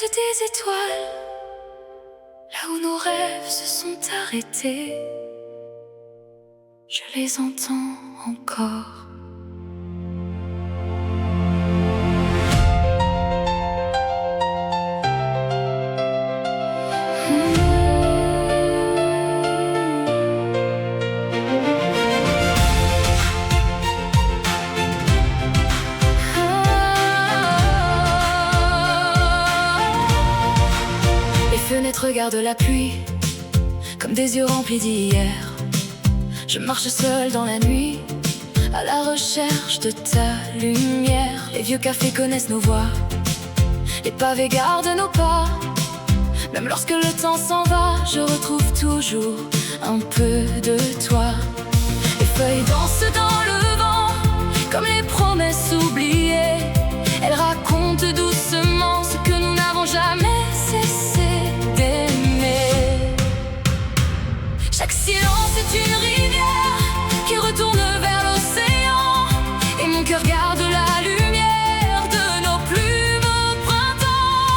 porte des étoiles, là où nos rêves se sont arrêtés, je les entends encore. Les fenêtres regardent la pluie comme des yeux remplis d'hier. Je marche seule dans la nuit à la recherche de ta lumière. Les vieux cafés connaissent nos voix, les pavés gardent nos pas. Même lorsque le temps s'en va, je retrouve toujours un peu de toi. Les feuilles dansent dans le vent comme les promesses oubliées. Elles racontent doucement ce que nous n'avons jamais cessé d'aimer. Chaque silence est une rivière qui retourne vers l'océan, et mon cœur garde la lumière de nos plus beaux printemps.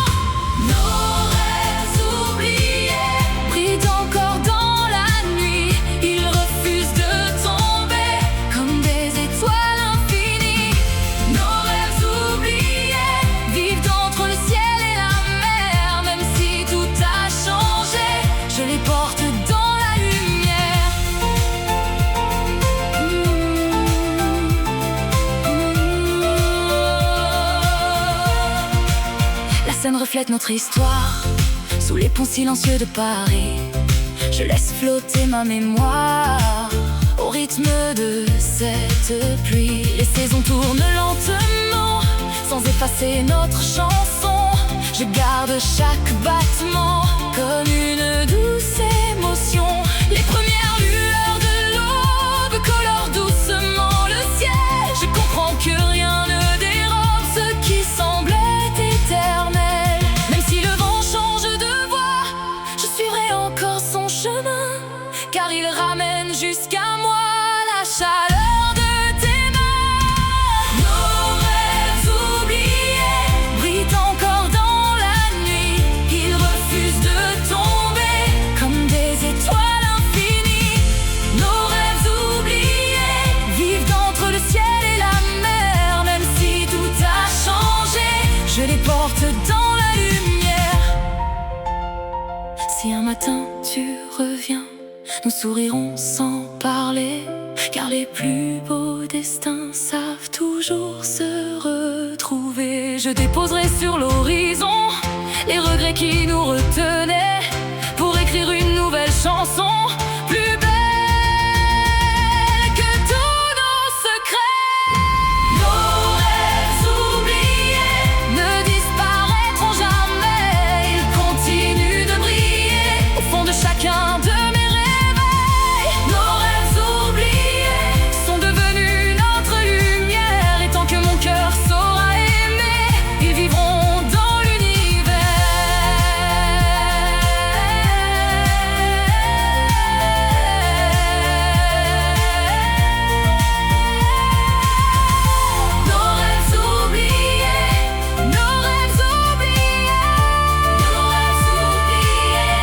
Nos rêves oubliés brillent encore dans la nuit. Ils refusent de tomber comme des étoiles infinies. Nos rêves oubliés vivent entre le ciel et la mer. Même si tout a changé, je les porte dans la scène reflète notre histoire sous les ponts silencieux de Paris. Je laisse flotter ma mémoire au rythme de cette pluie. Les saisons tournent lentement sans effacer notre chanson. Je garde chaque battement comme une douce émotion. Les premières lueurs de l'aube colorent doucement le ciel. Je comprends que rien ne dérobe ce qui semblait éternel. Même si le vent change de voie, je suivrai encore son chemin, car il ramène jusqu'à moi la chaleur de tes mains. Nos rêves oubliés brillent encore dans la nuit. Ils refusent de tomber comme des étoiles infinies. Nos rêves oubliés vivent entre le ciel et la mer. Même si tout a changé, je les porte dans la lumière. Si un matin tu reviens, nous sourirons sans parler, car les plus beaux destins savent toujours se retrouver. Je déposerai sur l'horizon les regrets qui nous retenaient, pour écrire une nouvelle chanson plus belle que tous nos secrets. Nos rêves oubliés ne disparaîtront jamais. Ils continuent de briller au fond de chacun de mes réveils. Nos rêves oubliés sont devenus notre lumière, et tant que mon cœur saura aimer, ils vivront dans l'univers. Nos rêves oubliés, nos rêves oubliés, nos rêves oubliés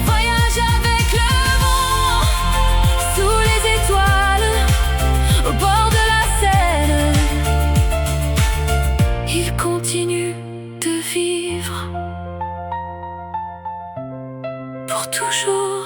voyagent avec le vent sous les étoiles au bord de la Seine. Ils continuent de vivre pour toujours.